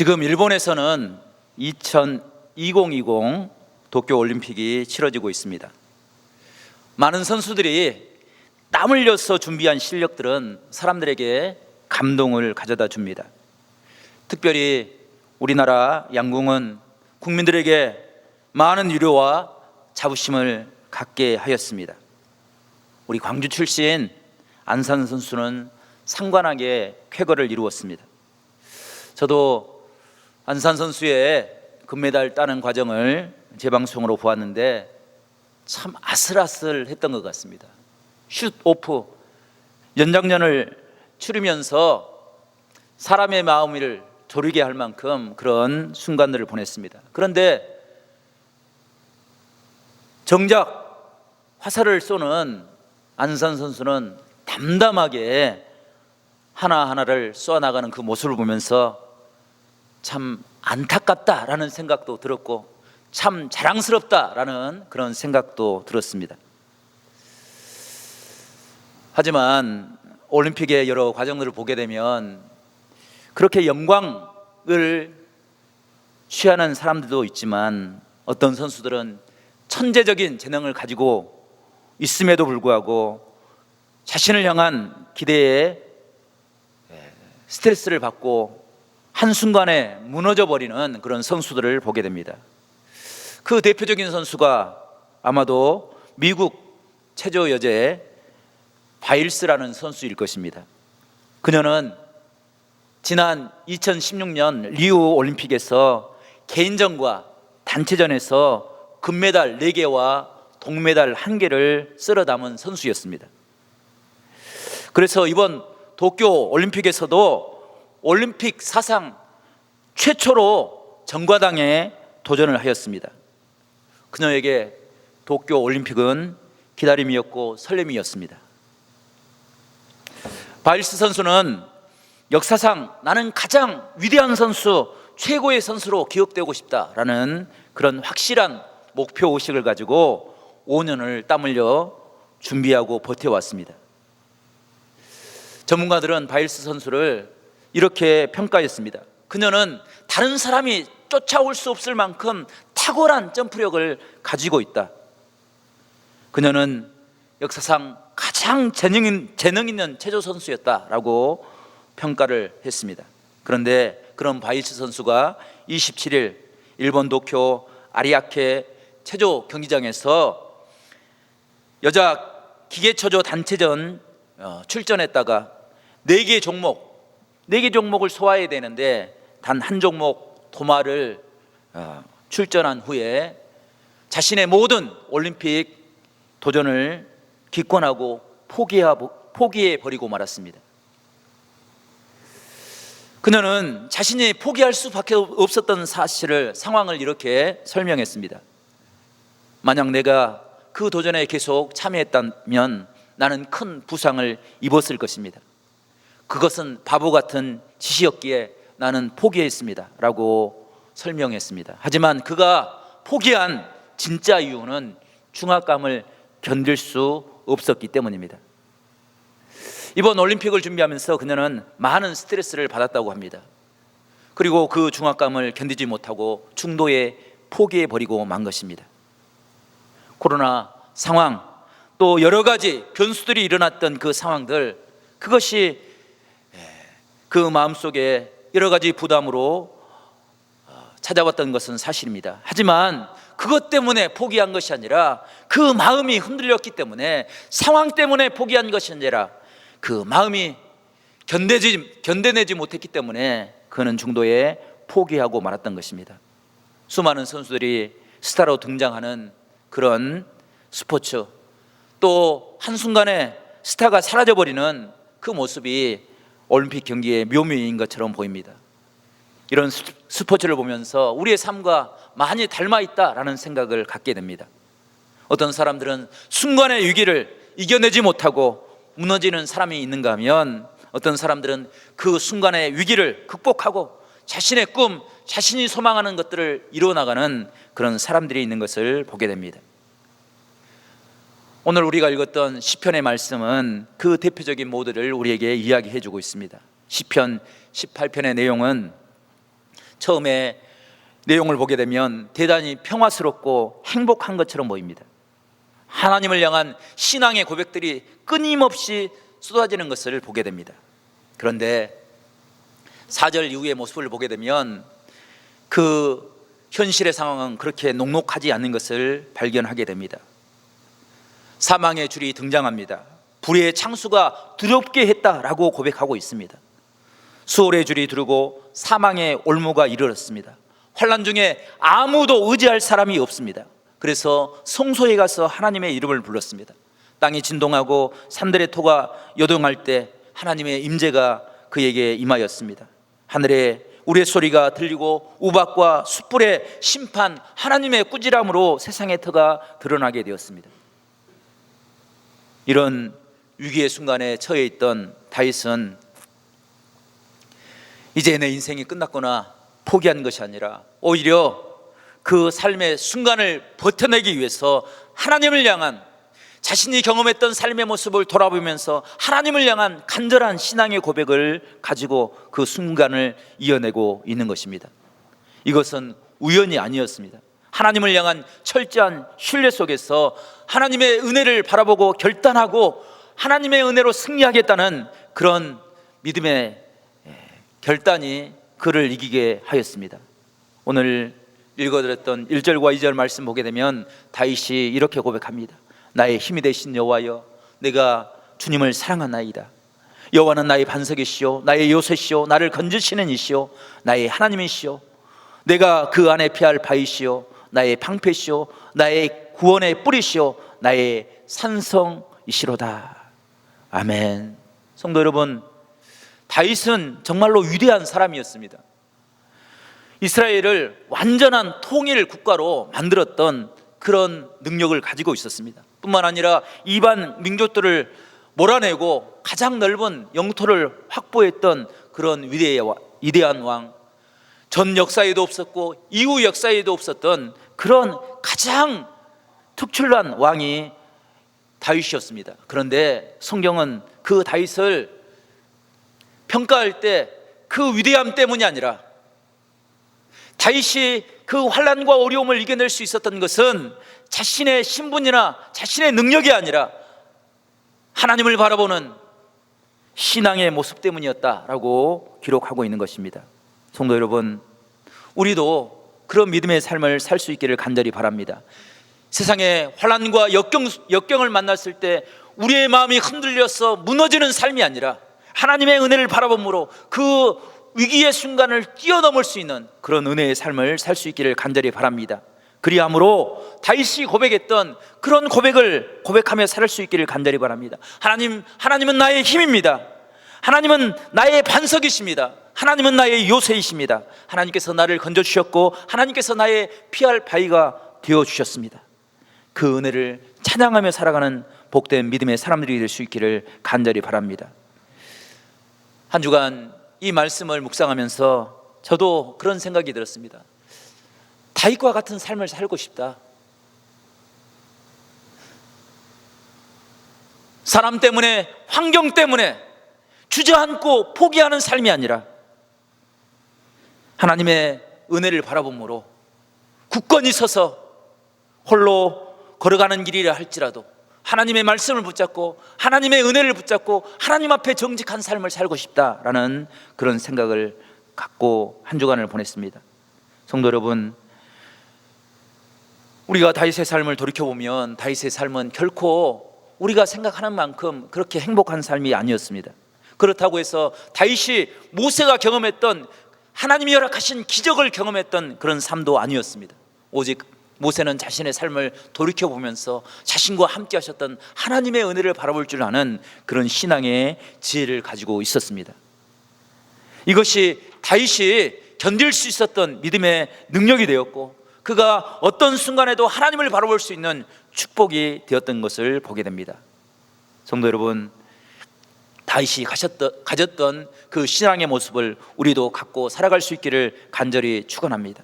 지금 일본에서는 2020 도쿄올림픽이 치러지고 있습니다. 많은 선수들이 땀 흘려서 준비한 실력들은 사람들에게 감동을 가져다 줍니다. 특별히 우리나라 양궁은 국민들에게 많은 위로와 자부심을 갖게 하였습니다. 우리 광주 출신 안산 선수는 상관하게 쾌거를 이루었습니다. 저도 안산 선수의 금메달 따는 과정을 재방송으로 보았는데 참 아슬아슬했던 것 같습니다. 슛 오프 연장전을 치르면서 사람의 마음을 졸이게 할 만큼 그런 순간들을 보냈습니다. 그런데 정작 화살을 쏘는 안산 선수는 담담하게 하나하나를 쏘아나가는 그 모습을 보면서 참 안타깝다라는 생각도 들었고 참 자랑스럽다라는 그런 생각도 들었습니다. 하지만 올림픽의 여러 과정들을 보게 되면 그렇게 영광을 취하는 사람들도 있지만 어떤 선수들은 천재적인 재능을 가지고 있음에도 불구하고 자신을 향한 기대에 스트레스를 받고 한순간에 무너져 버리는 그런 선수들을 보게 됩니다. 그 대표적인 선수가 아마도 미국 체조 여제 바일스라는 선수일 것입니다. 그녀는 지난 2016년 리우 올림픽에서 개인전과 단체전에서 금메달 4개와 동메달 1개를 쓸어 담은 선수였습니다. 그래서 이번 도쿄 올림픽에서도 올림픽 사상 최초로 정과당에 도전을 하였습니다. 그녀에게 도쿄 올림픽은 기다림이었고 설렘이었습니다. 바일스 선수는 역사상 나는 가장 위대한 선수, 최고의 선수로 기억되고 싶다라는 그런 확실한 목표의식을 가지고 5년을 땀 흘려 준비하고 버텨왔습니다. 전문가들은 바일스 선수를 이렇게 평가했습니다. 그녀는 다른 사람이 쫓아올 수 없을 만큼 탁월한 점프력을 가지고 있다. 그녀는 역사상 가장 재능 있는 체조 선수였다라고 평가를 했습니다. 그런데 그런 바이스 선수가 27일 일본 도쿄 아리아케 체조 경기장에서 여자 기계체조 단체전 출전했다가 4개 종목을 소화해야 되는데 단 한 종목 도마를 출전한 후에 자신의 모든 올림픽 도전을 기권하고 포기해버리고 말았습니다. 그녀는 자신이 포기할 수밖에 없었던 상황을 이렇게 설명했습니다. 만약 내가 그 도전에 계속 참여했다면 나는 큰 부상을 입었을 것입니다. 그것은 바보 같은 짓이었기에 나는 포기했습니다 라고 설명했습니다. 하지만 그가 포기한 진짜 이유는 중압감을 견딜 수 없었기 때문입니다. 이번 올림픽을 준비하면서 그녀는 많은 스트레스를 받았다고 합니다. 그리고 그 중압감을 견디지 못하고 중도에 포기해버리고 만 것입니다. 코로나 상황, 또 여러 가지 변수들이 일어났던 그 상황들, 그것이 그 마음속에 여러 가지 부담으로 찾아왔던 것은 사실입니다. 하지만 그것 때문에 포기한 것이 아니라 그 마음이 흔들렸기 때문에, 상황 때문에 포기한 것이 아니라 그 마음이 견뎌내지 못했기 때문에 그는 중도에 포기하고 말았던 것입니다. 수많은 선수들이 스타로 등장하는 그런 스포츠, 또 한순간에 스타가 사라져버리는 그 모습이 올림픽 경기의 묘미인 것처럼 보입니다. 이런 스포츠를 보면서 우리의 삶과 많이 닮아 있다라는 생각을 갖게 됩니다. 어떤 사람들은 순간의 위기를 이겨내지 못하고 무너지는 사람이 있는가 하면, 어떤 사람들은 그 순간의 위기를 극복하고 자신의 꿈, 자신이 소망하는 것들을 이루어나가는 그런 사람들이 있는 것을 보게 됩니다. 오늘 우리가 읽었던 시편의 말씀은 그 대표적인 모델을 우리에게 이야기해 주고 있습니다. 시편 18편의 내용은 처음에 내용을 보게 되면 대단히 평화스럽고 행복한 것처럼 보입니다. 하나님을 향한 신앙의 고백들이 끊임없이 쏟아지는 것을 보게 됩니다. 그런데 4절 이후의 모습을 보게 되면 그 현실의 상황은 그렇게 녹록하지 않는 것을 발견하게 됩니다. 사망의 줄이 등장합니다. 불의의 창수가 두렵게 했다라고 고백하고 있습니다. 수월의 줄이 두르고 사망의 올무가 이르렀습니다. 환난 중에 아무도 의지할 사람이 없습니다. 그래서 성소에 가서 하나님의 이름을 불렀습니다. 땅이 진동하고 산들의 토가 요동할 때 하나님의 임재가 그에게 임하였습니다. 하늘에 우리의 소리가 들리고 우박과 숯불의 심판, 하나님의 꾸지람으로 세상의 터가 드러나게 되었습니다. 이런 위기의 순간에 처해 있던 다윗은 이제 내 인생이 끝났구나 포기한 것이 아니라 오히려 그 삶의 순간을 버텨내기 위해서 하나님을 향한, 자신이 경험했던 삶의 모습을 돌아보면서 하나님을 향한 간절한 신앙의 고백을 가지고 그 순간을 이어내고 있는 것입니다. 이것은 우연이 아니었습니다. 하나님을 향한 철저한 신뢰 속에서 하나님의 은혜를 바라보고 결단하고 하나님의 은혜로 승리하겠다는 그런 믿음의 결단이 그를 이기게 하였습니다. 오늘 읽어드렸던 1절과 2절 말씀 보게 되면 다윗이 이렇게 고백합니다. 나의 힘이 되신 여호와여, 내가 주님을 사랑하나이다. 여호와는 나의 반석이시오, 나의 요새시오, 나를 건지시는 이시오, 나의 하나님이시오. 내가 그 안에 피할 바위시오, 나의 방패시오, 나의 구원의 뿌리시오, 나의 산성이시로다. 아멘. 성도 여러분, 다윗은 정말로 위대한 사람이었습니다. 이스라엘을 완전한 통일 국가로 만들었던 그런 능력을 가지고 있었습니다. 뿐만 아니라 이반 민족들을 몰아내고 가장 넓은 영토를 확보했던 그런 위대한 왕, 전 역사에도 없었고 이후 역사에도 없었던 그런 가장 특출난 왕이 다윗이었습니다. 그런데 성경은 그 다윗을 평가할 때 그 위대함 때문이 아니라 다윗이 그 환난과 어려움을 이겨낼 수 있었던 것은 자신의 신분이나 자신의 능력이 아니라 하나님을 바라보는 신앙의 모습 때문이었다라고 기록하고 있는 것입니다. 성도 여러분, 우리도 그런 믿음의 삶을 살 수 있기를 간절히 바랍니다. 세상의 환난과 역경을 만났을 때 우리의 마음이 흔들려서 무너지는 삶이 아니라 하나님의 은혜를 바라봄으로 그 위기의 순간을 뛰어넘을 수 있는 그런 은혜의 삶을 살 수 있기를 간절히 바랍니다. 그리함으로 다윗이 고백했던 그런 고백을 고백하며 살 수 있기를 간절히 바랍니다. 하나님은 나의 힘입니다. 하나님은 나의 반석이십니다. 하나님은 나의 요새이십니다. 하나님께서 나를 건져주셨고 하나님께서 나의 피할 바위가 되어주셨습니다. 그 은혜를 찬양하며 살아가는 복된 믿음의 사람들이 될 수 있기를 간절히 바랍니다. 한 주간 이 말씀을 묵상하면서 저도 그런 생각이 들었습니다. 다윗과 같은 삶을 살고 싶다. 사람 때문에, 환경 때문에 주저앉고 포기하는 삶이 아니라 하나님의 은혜를 바라봄으로 굳건히 서서 홀로 걸어가는 길이라 할지라도 하나님의 말씀을 붙잡고 하나님의 은혜를 붙잡고 하나님 앞에 정직한 삶을 살고 싶다라는 그런 생각을 갖고 한 주간을 보냈습니다. 성도 여러분, 우리가 다윗의 삶을 돌이켜보면 다윗의 삶은 결코 우리가 생각하는 만큼 그렇게 행복한 삶이 아니었습니다. 그렇다고 해서 다윗이 모세가 경험했던 하나님이 허락하신 기적을 경험했던 그런 삶도 아니었습니다. 오직 모세는 자신의 삶을 돌이켜보면서 자신과 함께 하셨던 하나님의 은혜를 바라볼 줄 아는 그런 신앙의 지혜를 가지고 있었습니다. 이것이 다윗이 견딜 수 있었던 믿음의 능력이 되었고 그가 어떤 순간에도 하나님을 바라볼 수 있는 축복이 되었던 것을 보게 됩니다. 성도 여러분, 다윗이 가졌던 그 신앙의 모습을 우리도 갖고 살아갈 수 있기를 간절히 축원합니다.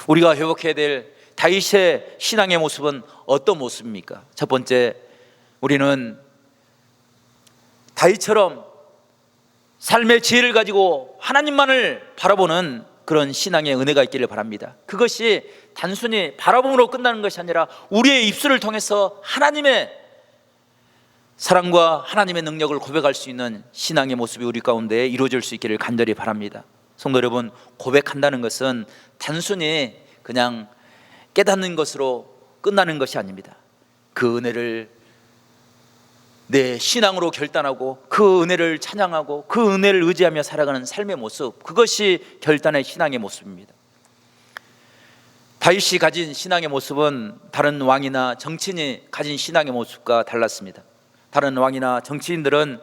우리가 회복해야 될 다윗의 신앙의 모습은 어떤 모습입니까? 첫 번째, 우리는 다윗처럼 삶의 지혜를 가지고 하나님만을 바라보는 그런 신앙의 은혜가 있기를 바랍니다. 그것이 단순히 바라봄으로 끝나는 것이 아니라 우리의 입술을 통해서 하나님의 사랑과 하나님의 능력을 고백할 수 있는 신앙의 모습이 우리 가운데 이루어질 수 있기를 간절히 바랍니다. 성도 여러분, 고백한다는 것은 단순히 그냥 깨닫는 것으로 끝나는 것이 아닙니다. 그 은혜를 내 신앙으로 결단하고 그 은혜를 찬양하고 그 은혜를 의지하며 살아가는 삶의 모습, 그것이 결단의 신앙의 모습입니다. 다윗이 가진 신앙의 모습은 다른 왕이나 정치인이 가진 신앙의 모습과 달랐습니다. 다른 왕이나 정치인들은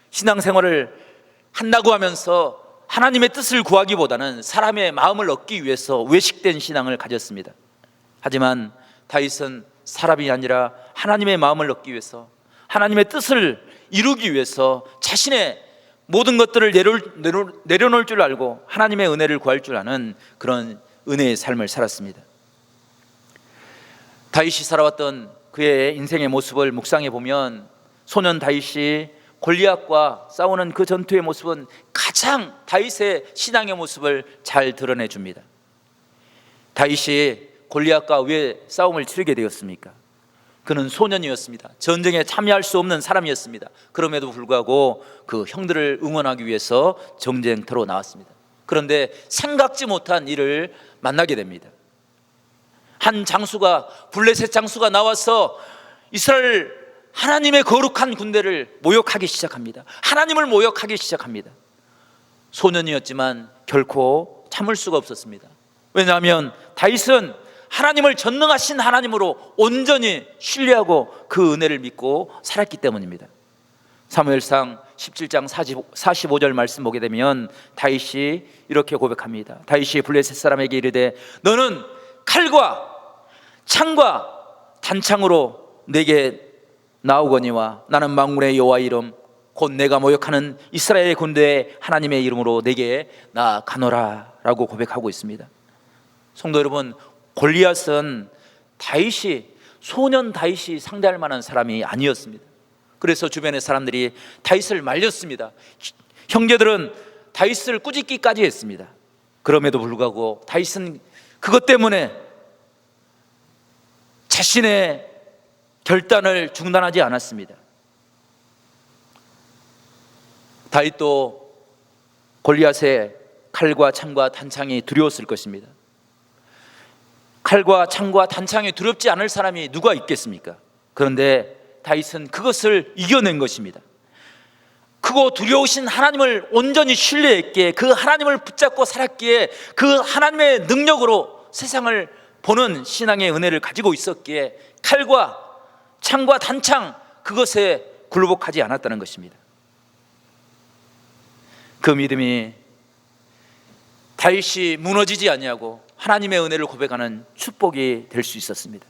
신앙생활을 한다고 하면서 하나님의 뜻을 구하기보다는 사람의 마음을 얻기 위해서 외식된 신앙을 가졌습니다. 하지만 다윗은 사람이 아니라 하나님의 마음을 얻기 위해서, 하나님의 뜻을 이루기 위해서 자신의 모든 것들을 내려놓을 줄 알고 하나님의 은혜를 구할 줄 아는 그런 은혜의 삶을 살았습니다. 다윗이 살아왔던 그의 인생의 모습을 묵상해 보면 소년 다윗이 골리앗과 싸우는 그 전투의 모습은 가장 다윗의 신앙의 모습을 잘 드러내 줍니다. 다윗이 골리앗과 왜 싸움을 치르게 되었습니까? 그는 소년이었습니다. 전쟁에 참여할 수 없는 사람이었습니다. 그럼에도 불구하고 그 형들을 응원하기 위해서 전쟁터로 나왔습니다. 그런데 생각지 못한 일을 만나게 됩니다. 한 장수가, 블레셋 장수가 나와서 이스라엘 하나님의 거룩한 군대를 모욕하기 시작합니다. 하나님을 모욕하기 시작합니다. 소년이었지만 결코 참을 수가 없었습니다. 왜냐하면 다윗은 하나님을 전능하신 하나님으로 온전히 신뢰하고 그 은혜를 믿고 살았기 때문입니다. 사무엘상 17장 45절 말씀 보게 되면 다윗이 이렇게 고백합니다. 다윗이 블레셋 사람에게 이르되 너는 칼과 창과 단창으로 내게 나오거니와 나는 만군의 여호와 이름 곧 내가 모욕하는 이스라엘 군대의 하나님의 이름으로 내게 나아가노라 라고 고백하고 있습니다. 성도 여러분, 골리앗은 소년 다윗이 상대할 만한 사람이 아니었습니다. 그래서 주변의 사람들이 다윗을 말렸습니다. 형제들은 다윗을 꾸짖기까지 했습니다. 그럼에도 불구하고 다윗은 그것 때문에 자신의 결단을 중단하지 않았습니다. 다윗도 골리앗의 칼과 창과 단창이 두려웠을 것입니다. 칼과 창과 단창이 두렵지 않을 사람이 누가 있겠습니까? 그런데 다윗은 그것을 이겨낸 것입니다. 크고 두려우신 하나님을 온전히 신뢰했기에, 그 하나님을 붙잡고 살았기에, 그 하나님의 능력으로 세상을 보는 신앙의 은혜를 가지고 있었기에 칼과 창과 단창, 그것에 굴복하지 않았다는 것입니다. 그 믿음이 다윗이 무너지지 아니하고 하나님의 은혜를 고백하는 축복이 될 수 있었습니다.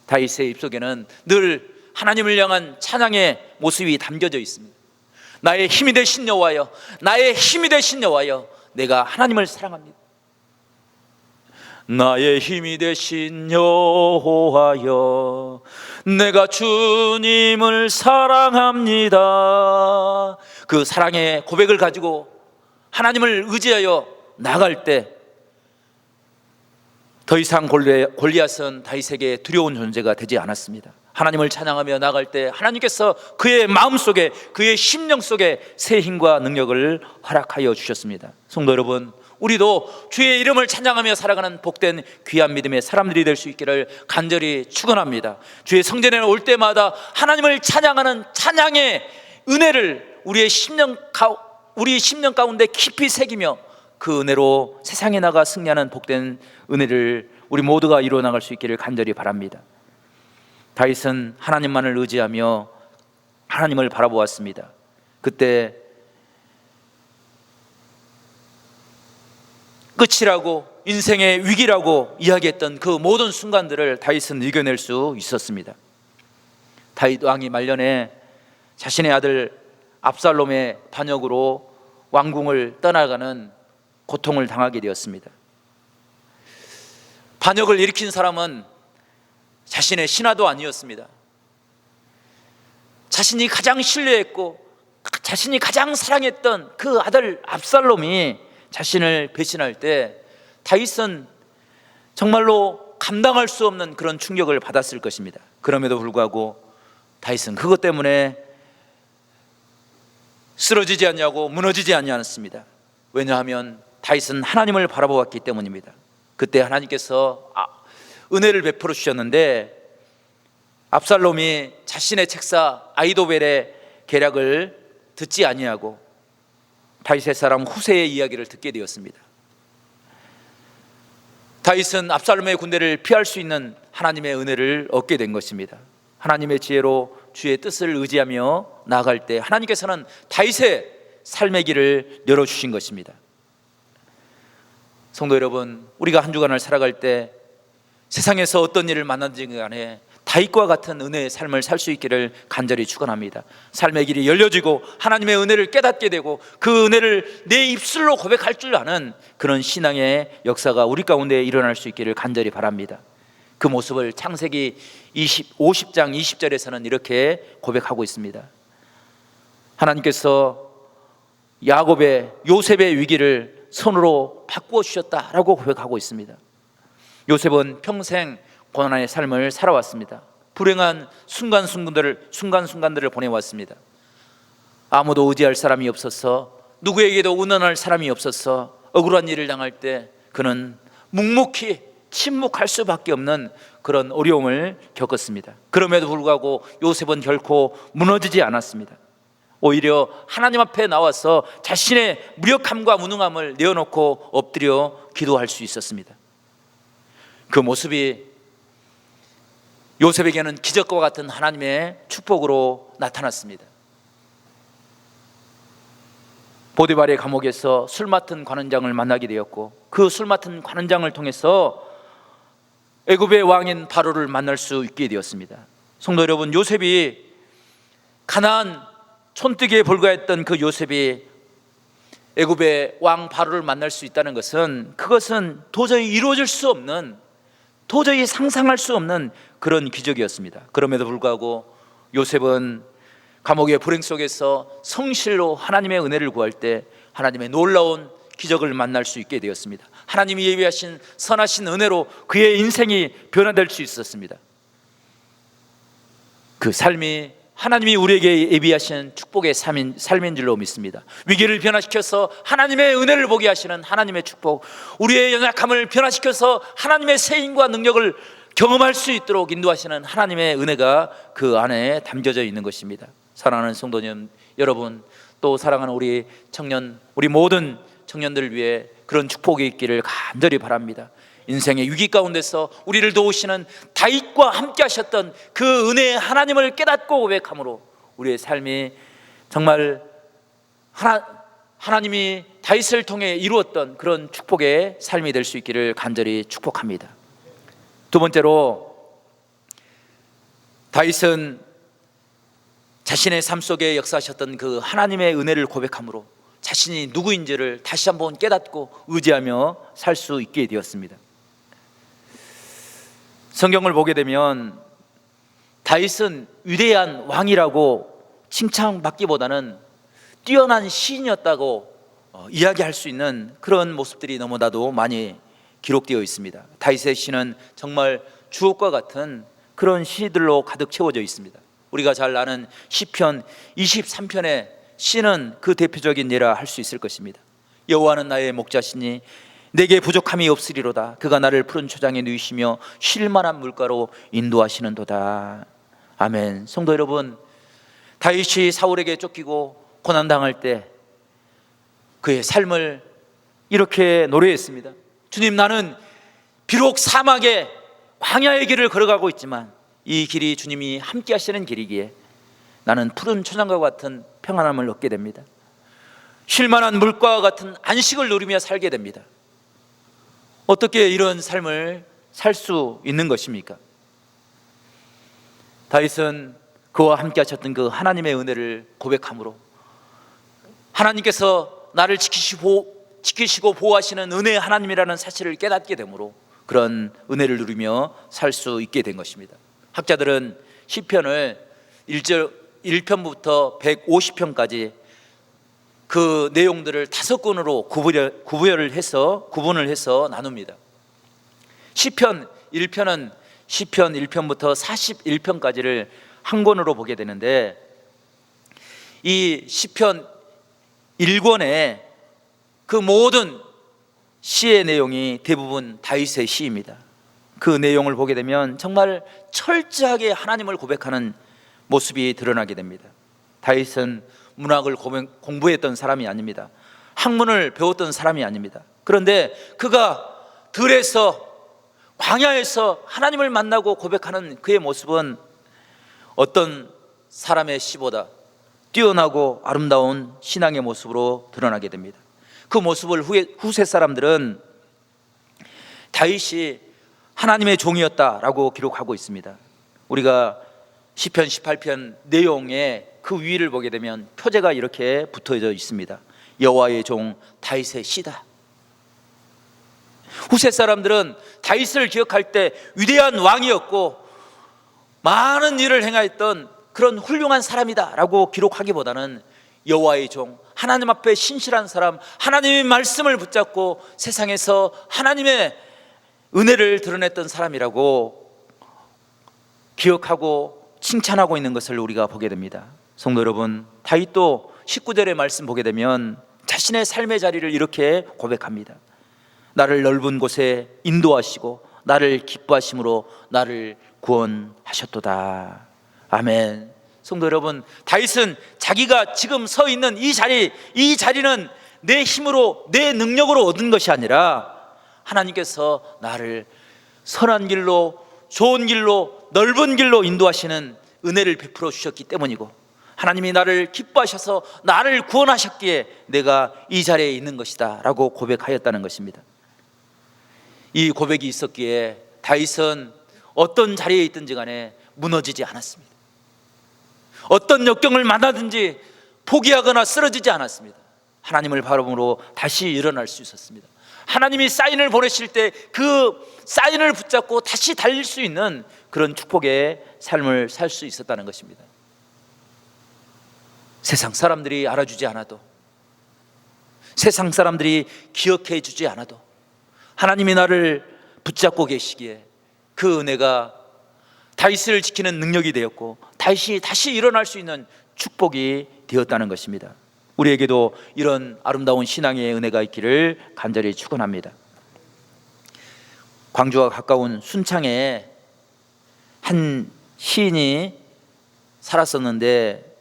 다윗의 입속에는 늘 하나님을 향한 찬양의 모습이 담겨져 있습니다. 나의 힘이 되신 여호와여, 나의 힘이 되신 여호와여, 내가 하나님을 사랑합니다. 나의 힘이 되신 여호와여, 내가 주님을 사랑합니다. 그 사랑의 고백을 가지고 하나님을 의지하여 나갈 때 더 이상 골리앗은 다윗에게 두려운 존재가 되지 않았습니다. 하나님을 찬양하며 나갈 때 하나님께서 그의 마음속에, 그의 심령 속에 새 힘과 능력을 허락하여 주셨습니다. 성도 여러분, 우리도 주의 이름을 찬양하며 살아가는 복된 귀한 믿음의 사람들이 될 수 있기를 간절히 축원합니다. 주의 성전에 올 때마다 하나님을 찬양하는 찬양의 은혜를 우리 심령 가운데 깊이 새기며 그 은혜로 세상에 나가 승리하는 복된 은혜를 우리 모두가 이루어 나갈 수 있기를 간절히 바랍니다. 다윗은 하나님만을 의지하며 하나님을 바라보았습니다. 그때 끝이라고, 인생의 위기라고 이야기했던 그 모든 순간들을 다윗은 이겨낼 수 있었습니다. 다윗 왕이 말년에 자신의 아들 압살롬의 반역으로 왕궁을 떠나가는 고통을 당하게 되었습니다. 반역을 일으킨 사람은 자신의 신하도 아니었습니다. 자신이 가장 신뢰했고 자신이 가장 사랑했던 그 아들 압살롬이 자신을 배신할 때 다윗은 정말로 감당할 수 없는 그런 충격을 받았을 것입니다. 그럼에도 불구하고 다윗은 그것 때문에 쓰러지지 않냐고 무너지지 않았습니다. 왜냐하면 다윗은 하나님을 바라보았기 때문입니다. 그때 하나님께서 은혜를 베풀어 주셨는데 압살롬이 자신의 책사 아히도벨의 계략을 듣지 아니하고 다윗의 사람 후세의 이야기를 듣게 되었습니다. 다윗은 압살롬의 군대를 피할 수 있는 하나님의 은혜를 얻게 된 것입니다. 하나님의 지혜로 주의 뜻을 의지하며 나아갈 때 하나님께서는 다윗의 삶의 길을 열어주신 것입니다. 성도 여러분, 우리가 한 주간을 살아갈 때 세상에서 어떤 일을 만나든지 간에 다윗과 같은 은혜의 삶을 살 수 있기를 간절히 축원합니다. 삶의 길이 열려지고 하나님의 은혜를 깨닫게 되고 그 은혜를 내 입술로 고백할 줄 아는 그런 신앙의 역사가 우리 가운데 일어날 수 있기를 간절히 바랍니다. 그 모습을 창세기 50장 20절에서는 이렇게 고백하고 있습니다. 하나님께서 요셉의 위기를 손으로 바꾸어 주셨다라고 고백하고 있습니다. 요셉은 평생 고난의 삶을 살아왔습니다. 불행한 순간순간들을 보내왔습니다. 아무도 의지할 사람이 없어서, 누구에게도 의논할 사람이 없어서 억울한 일을 당할 때 그는 묵묵히 침묵할 수밖에 없는 그런 어려움을 겪었습니다. 그럼에도 불구하고 요셉은 결코 무너지지 않았습니다. 오히려 하나님 앞에 나와서 자신의 무력함과 무능함을 내어놓고 엎드려 기도할 수 있었습니다. 그 모습이 요셉에게는 기적과 같은 하나님의 축복으로 나타났습니다. 보디발의 감옥에서 술 맡은 관원장을 만나게 되었고 그 술 맡은 관원장을 통해서 애굽의 왕인 바로를 만날 수 있게 되었습니다. 성도 여러분, 요셉이 가나안 촌뜨기에 불과했던 그 요셉이 애굽의 왕 바로를 만날 수 있다는 것은, 그것은 도저히 이루어질 수 없는, 도저히 상상할 수 없는 그런 기적이었습니다. 그럼에도 불구하고 요셉은 감옥의 불행 속에서 성실로 하나님의 은혜를 구할 때 하나님의 놀라운 기적을 만날 수 있게 되었습니다. 하나님이 예비하신 선하신 은혜로 그의 인생이 변화될 수 있었습니다. 그 삶이 하나님이 우리에게 예비하신 축복의 삶인 줄로 믿습니다. 위기를 변화시켜서 하나님의 은혜를 보게 하시는 하나님의 축복, 우리의 연약함을 변화시켜서 하나님의 세임과 능력을 경험할 수 있도록 인도하시는 하나님의 은혜가 그 안에 담겨져 있는 것입니다. 사랑하는 성도님 여러분, 또 사랑하는 우리 모든 청년들을 위해 그런 축복이 있기를 간절히 바랍니다. 인생의 위기 가운데서 우리를 도우시는 다윗과 함께 하셨던 그 은혜의 하나님을 깨닫고 고백함으로 우리의 삶이 정말 하나님이 다윗을 통해 이루었던 그런 축복의 삶이 될 수 있기를 간절히 축복합니다. 두 번째로, 다윗은 자신의 삶 속에 역사하셨던 그 하나님의 은혜를 고백함으로 자신이 누구인지를 다시 한번 깨닫고 의지하며 살 수 있게 되었습니다. 성경을 보게 되면 다윗은 위대한 왕이라고 칭찬받기보다는 뛰어난 시인이었다고 이야기할 수 있는 그런 모습들이 너무나도 많이 기록되어 있습니다. 다윗의 시는 정말 주옥과 같은 그런 시들로 가득 채워져 있습니다. 우리가 잘 아는 시편 23편의 시는 그 대표적인 예라 할 수 있을 것입니다. 여호와는 나의 목자시니 내게 부족함이 없으리로다. 그가 나를 푸른 초장에 누이시며 쉴 만한 물가로 인도하시는도다. 아멘. 성도 여러분, 다윗이 사울에게 쫓기고 고난당할 때 그의 삶을 이렇게 노래했습니다. 주님, 나는 비록 사막의 광야의 길을 걸어가고 있지만 이 길이 주님이 함께 하시는 길이기에 나는 푸른 초장과 같은 평안함을 얻게 됩니다. 쉴만한 물가와 같은 안식을 누리며 살게 됩니다. 어떻게 이런 삶을 살 수 있는 것입니까? 다윗은 그와 함께 하셨던 그 하나님의 은혜를 고백함으로 하나님께서 나를 지키시고 보호하시는 은혜의 하나님이라는 사실을 깨닫게 되므로 그런 은혜를 누리며 살 수 있게 된 것입니다. 학자들은 시편을 1편부터 150편까지 그 내용들을 5권으로 구분을 해서 나눕니다. 시편 1편은 시편 1편부터 41편까지를 한 권으로 보게 되는데, 이 시편 1권의 그 모든 시의 내용이 대부분 다윗의 시입니다. 그 내용을 보게 되면 정말 철저하게 하나님을 고백하는 모습이 드러나게 됩니다. 다윗은 문학을 공부했던 사람이 아닙니다. 학문을 배웠던 사람이 아닙니다. 그런데 그가 들에서, 광야에서 하나님을 만나고 고백하는 그의 모습은 어떤 사람의 시보다 뛰어나고 아름다운 신앙의 모습으로 드러나게 됩니다. 그 모습을 후세 사람들은 다윗이 하나님의 종이었다라고 기록하고 있습니다. 우리가 시편 18편 내용의 그 위를 보게 되면 표제가 이렇게 붙어져 있습니다. 여호와의 종 다윗의 시다. 후세 사람들은 다윗을 기억할 때 위대한 왕이었고 많은 일을 행하였던 그런 훌륭한 사람이다 라고 기록하기보다는 여호와의 종, 하나님 앞에 신실한 사람, 하나님의 말씀을 붙잡고 세상에서 하나님의 은혜를 드러냈던 사람이라고 기억하고 칭찬하고 있는 것을 우리가 보게 됩니다. 성도 여러분, 다윗도 19절의 말씀 보게 되면 자신의 삶의 자리를 이렇게 고백합니다. 나를 넓은 곳에 인도하시고 나를 기뻐하심으로 나를 구원하셨도다. 아멘. 성도 여러분, 다윗은 자기가 지금 서 있는 이 자리는 내 힘으로, 내 능력으로 얻은 것이 아니라 하나님께서 나를 선한 길로, 좋은 길로, 넓은 길로 인도하시는 은혜를 베풀어 주셨기 때문이고, 하나님이 나를 기뻐하셔서 나를 구원하셨기에 내가 이 자리에 있는 것이다 라고 고백하였다는 것입니다. 이 고백이 있었기에 다윗은 어떤 자리에 있든지 간에 무너지지 않았습니다. 어떤 역경을 만나든지 포기하거나 쓰러지지 않았습니다. 하나님을 바라보므로 다시 일어날 수 있었습니다. 하나님이 사인을 보내실 때 그 사인을 붙잡고 다시 달릴 수 있는 그런 축복의 삶을 살 수 있었다는 것입니다. 세상 사람들이 알아주지 않아도, 세상 사람들이 기억해 주지 않아도 하나님이 나를 붙잡고 계시기에 그 은혜가 다윗을 지키는 능력이 되었고 다윗이 다시 일어날 수 있는 축복이 되었다는 것입니다. 우리에게도 이런 아름다운 신앙의 은혜가 있기를 간절히 축원합니다. 광주와 가까운 순창에 한 시인이 살았었는데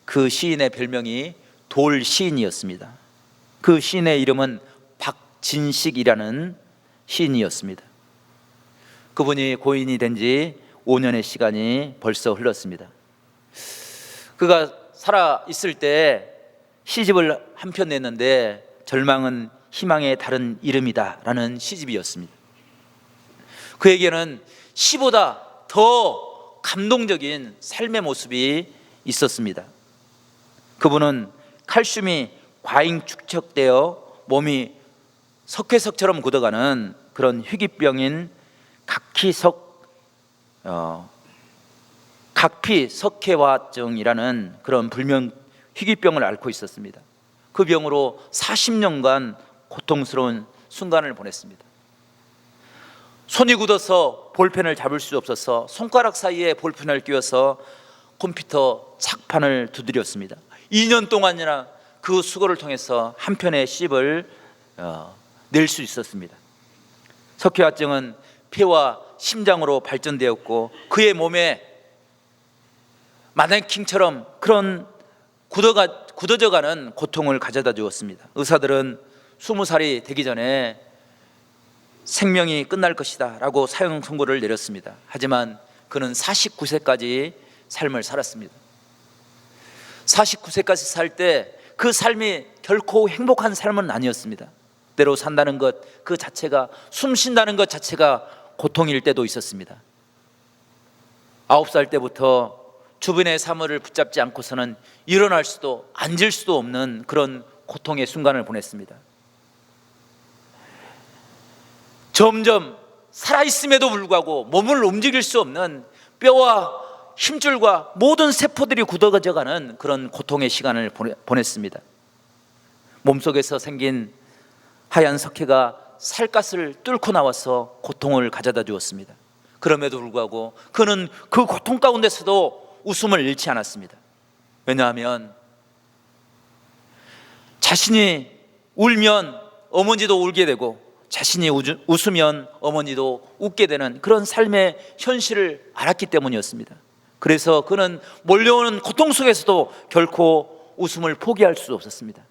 그 시인의 별명이 돌시인이었습니다. 그 시인의 이름은 박진식이라는 시인이었습니다. 그분이 고인이 된 지 5년의 시간이 벌써 흘렀습니다. 그가 살아 있을 때 시집을 한 편 냈는데 절망은 희망의 다른 이름이다 라는 시집이었습니다. 그에게는 시보다 더 감동적인 삶의 모습이 있었습니다. 그분은 칼슘이 과잉 축적되어 몸이 석회석처럼 굳어가는 그런 희귀병인 각피석회화증이라는 그런 불명 희귀병을 앓고 있었습니다. 그 병으로 40년간 고통스러운 순간을 보냈습니다. 손이 굳어서 볼펜을 잡을 수 없어서 손가락 사이에 볼펜을 끼워서 컴퓨터 착판을 두드렸습니다. 2년 동안이나 그 수고를 통해서 한 편의 시집을 낼 수 있었습니다. 석회화증은 폐와 심장으로 발전되었고 그의 몸에 마네킹처럼 그런 굳어져가는 고통을 가져다 주었습니다. 의사들은 20살이 되기 전에 생명이 끝날 것이다 라고 사형 선고를 내렸습니다. 하지만 그는 49세까지 삶을 살았습니다. 49세까지 살 때 그 삶이 결코 행복한 삶은 아니었습니다. 때로 산다는 것 그 자체가, 숨 쉰다는 것 자체가 고통일 때도 있었습니다. 9살 때부터 주변의 사물을 붙잡지 않고서는 일어날 수도 앉을 수도 없는 그런 고통의 순간을 보냈습니다. 점점 살아있음에도 불구하고 몸을 움직일 수 없는 뼈와 힘줄과 모든 세포들이 굳어져가는 그런 고통의 시간을 보냈습니다. 몸속에서 생긴 하얀 석회가 살갗을 뚫고 나와서 고통을 가져다 주었습니다. 그럼에도 불구하고 그는 그 고통 가운데서도 웃음을 잃지 않았습니다. 왜냐하면 자신이 울면 어머니도 울게 되고 자신이 웃으면 어머니도 웃게 되는 그런 삶의 현실을 알았기 때문이었습니다. 그래서 그는 몰려오는 고통 속에서도 결코 웃음을 포기할 수 없었습니다.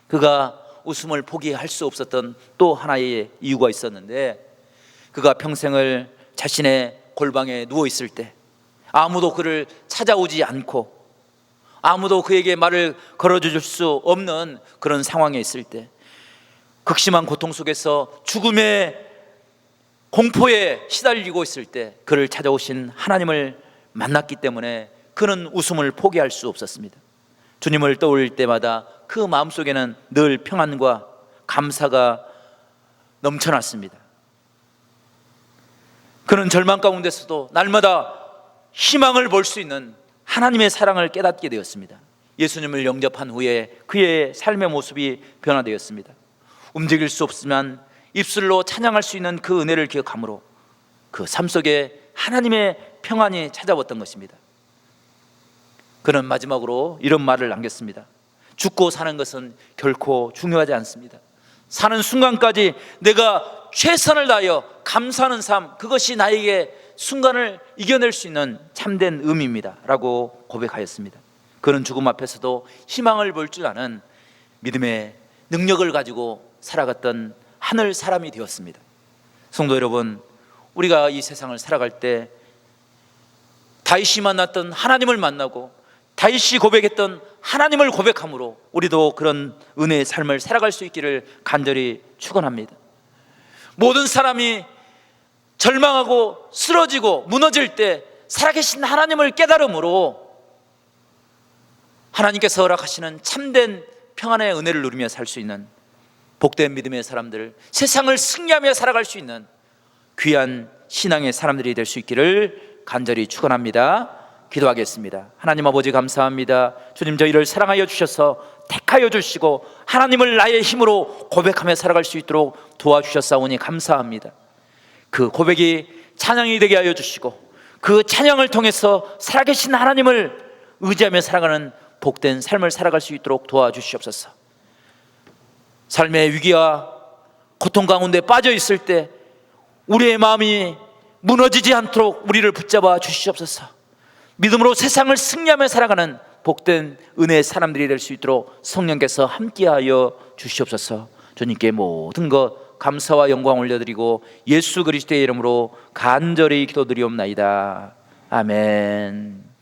그가 웃음을 포기할 수 없었던 또 하나의 이유가 있었는데, 그가 평생을 자신의 골방에 누워 있을 때 아무도 그를 찾아오지 않고 아무도 그에게 말을 걸어줄 수 없는 그런 상황에 있을 때, 극심한 고통 속에서 죽음의 공포에 시달리고 있을 때 그를 찾아오신 하나님을 만났기 때문에 그는 웃음을 포기할 수 없었습니다. 주님을 떠올릴 때마다 그 마음속에는 늘 평안과 감사가 넘쳐났습니다. 그는 절망 가운데서도 날마다 희망을 볼 수 있는 하나님의 사랑을 깨닫게 되었습니다. 예수님을 영접한 후에 그의 삶의 모습이 변화되었습니다. 움직일 수 없으면 입술로 찬양할 수 있는 그 은혜를 기억함으로 그 삶 속에 하나님의 평안이 찾아왔던 것입니다. 그는 마지막으로 이런 말을 남겼습니다. 죽고 사는 것은 결코 중요하지 않습니다. 사는 순간까지 내가 최선을 다하여 감사하는 삶, 그것이 나에게 순간을 이겨낼 수 있는 참된 의미입니다 라고 고백하였습니다. 그는 죽음 앞에서도 희망을 볼 줄 아는 믿음의 능력을 가지고 살아갔던 하늘 사람이 되었습니다. 성도 여러분, 우리가 이 세상을 살아갈 때 다윗이 만났던 하나님을 만나고 다윗이 고백했던 하나님을 고백함으로 우리도 그런 은혜의 삶을 살아갈 수 있기를 간절히 축원합니다. 모든 사람이 절망하고 쓰러지고 무너질 때 살아계신 하나님을 깨달음으로 하나님께서 허락하시는 참된 평안의 은혜를 누리며 살 수 있는 복된 믿음의 사람들, 세상을 승리하며 살아갈 수 있는 귀한 신앙의 사람들이 될 수 있기를 간절히 축원합니다. 기도하겠습니다. 하나님 아버지 감사합니다. 주님, 저희를 사랑하여 주셔서 택하여 주시고 하나님을 나의 힘으로 고백하며 살아갈 수 있도록 도와주셨사오니 감사합니다. 그 고백이 찬양이 되게 하여 주시고 그 찬양을 통해서 살아계신 하나님을 의지하며 살아가는 복된 삶을 살아갈 수 있도록 도와주시옵소서. 삶의 위기와 고통 가운데 빠져 있을 때 우리의 마음이 무너지지 않도록 우리를 붙잡아 주시옵소서. 믿음으로 세상을 승리하며 살아가는 복된 은혜의 사람들이 될 수 있도록 성령께서 함께하여 주시옵소서. 주님께 모든 것 감사와 영광 올려드리고 예수 그리스도의 이름으로 간절히 기도드리옵나이다. 아멘.